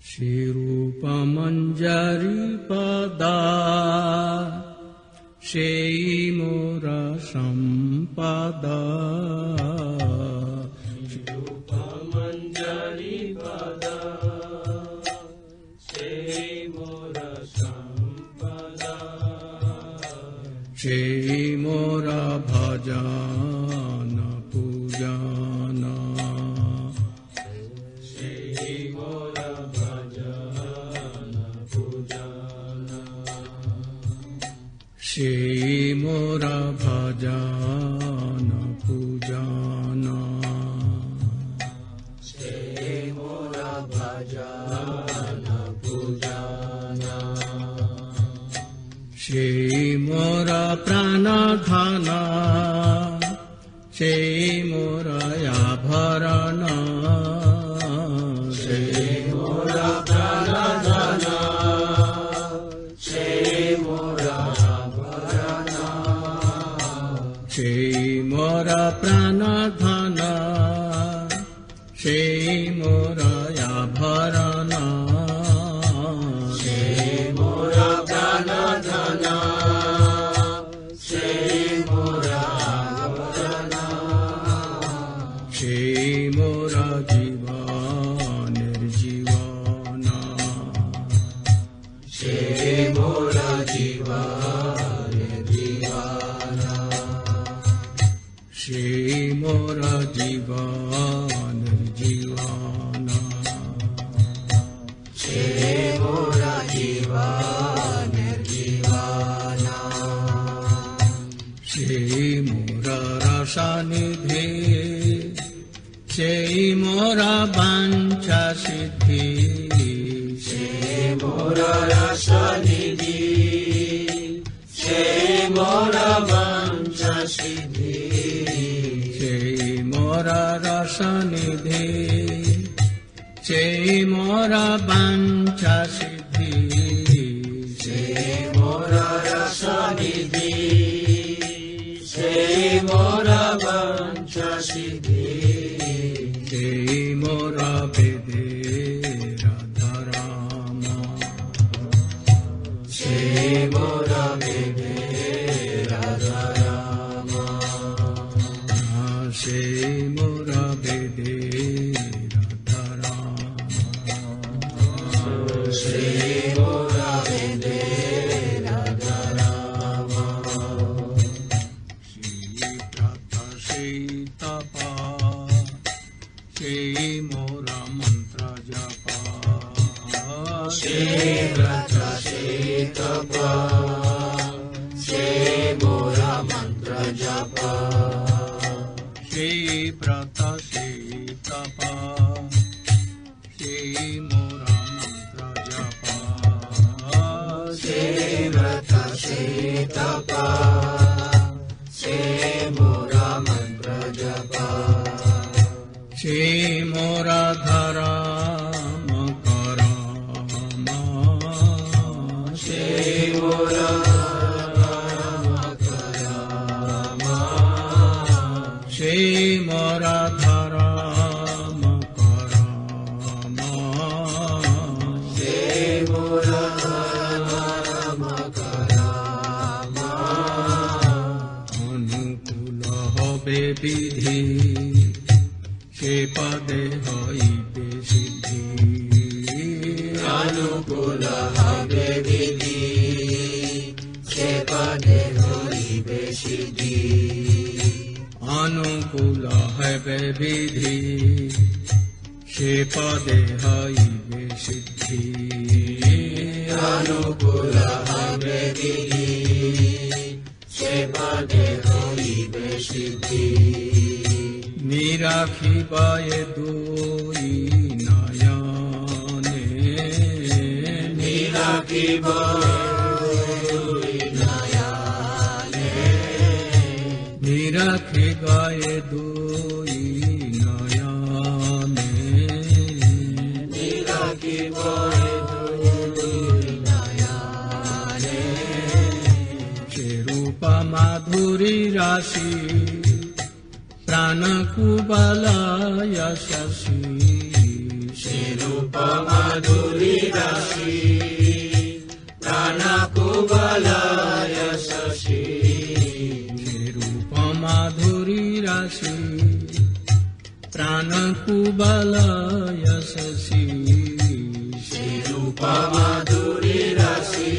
শ্রীরূপমঞ্জরি পদা সেই মোর সম্পদা। শ্রীরূপমঞ্জরি পদা সেই মোর সম্পদা। সেই মোর ভজন পূজন। সেই মোর ভজন পূজন। সেই মোর ভজন পূজন। সেই মোর ভজন পূজন। সেই মোর প্রাণ ধন। সেই মোর আভরণ। সেই মোর প্রাণ ধন। সেই মোর আভরণ। সেই মোর প্রাণ ধন। সেই মোর আভরণ। সেই মোর প্রাণ ধন। সেই মোর আভরণ। সেই মোর জীবনের জীবন। সেই মোর জীবনের জীবন। সেই মোর জীবনের জীবন। সেই মোর জীবনের জীবন। সেই মোর রসনিধি। সেই মোর বাঞ্ছা সিদ্ধি। সেই মোর রসনিধি। সেই মোর বাঞ্ছা সিদ্ধি। সেই মোর রসনিধি। সেই মোর বাঞ্ছা সিদ্ধি। সেই মোর রসনিধি। সেই মোর বাঞ্ছা সিদ্ধি। সেই মোর বেদের ধরম। সেই মোর বেদের ধরম। সেই মোর বেদের ধরম। সেই মোর বেদের ধরম। সেই ব্রত সেই তপ। সেই মোর মন্ত্র জপ। সেই ব্রত সেই তপ। সেই মোর মন্ত্র জপ। সেই ব্রত সেই তপ। সেই মোর মন্ত্র জপ। সেই ব্রত সেই তপ। সেই মোর মন্ত্র জপ। সেই মোর ধরম করম। সেই মোর সেই মোর ধরম করম। সেই মোর করম। অনুকূল হবে বিধি। সে পদে হইবে সিদ্ধি। অনুকূল হবে বিধি। সে পদে হইবে সিদ্ধি। অনুকূল হবে বিধি। সে পদে হইবে সিদ্ধি। অনুকূল হবে বিধি। সে পদে হইবে সিদ্ধি। নিরাখিব এ দুই নয়নে। নিরাখিব দুই নয়নে। নিরাখিব এ দুই নয়নে। নিরাখিব দুই নয়নে। সে রূপ মাধুরী রাশি। প্রাণ কুবলয় শশী। সে রূপ माधुरी राशि प्राणको बलाय शशि रूप माधुरी राशि प्राणको बलाय शशि रूप माधुरी राशि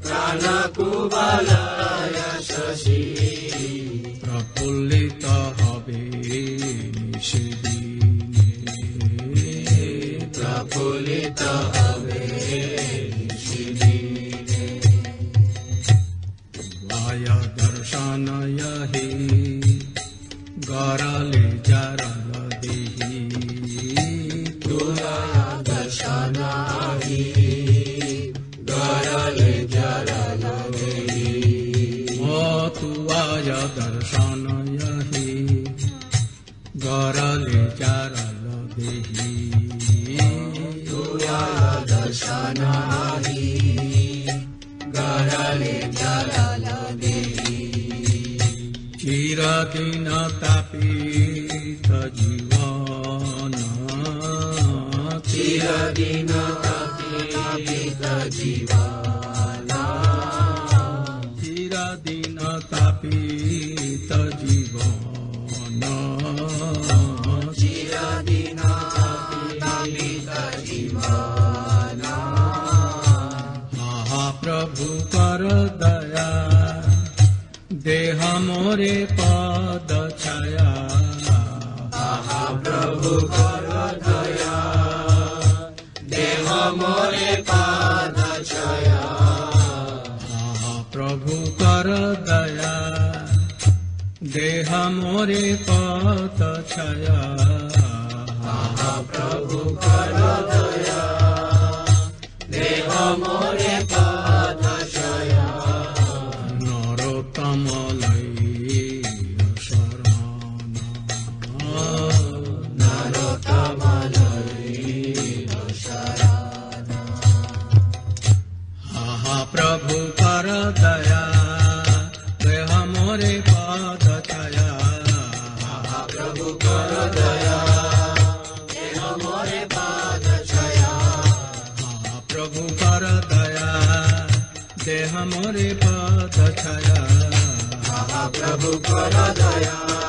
प्राणको बलाय शशि प्रफुल्लित हबे निशिदिने प्रफुल्लित हबे निशिदिने वाय दर्शन यहि गरले जरल देहि तुवाय दर्शन हि गरले जरल देहि तुवाय दर्शन यहि गरले जरल देहि तुवाय दर्शन हि गरले जरल देहि चिरदिन तापित जीवन चिरदिन तापित जीवन चिरदिन तापित जीवन चिरदिन तापित जीवन प्रभु कर दया देह मोरे पद छाया प्रभु कर दया देह मोरे पाद छाया प्रभु कर दया देह मोरे पद छाया प्रभु कर दया देह मोरे पाद छाया नरोत्तम लय शरण नरोत्तम लय शरण प्रभु कर दया देह मोरे पद छाया प्रभु कर दया देह मोरे पाद छाया प्रभु कर दया देह मोरे पद छाया प्रभु कर दया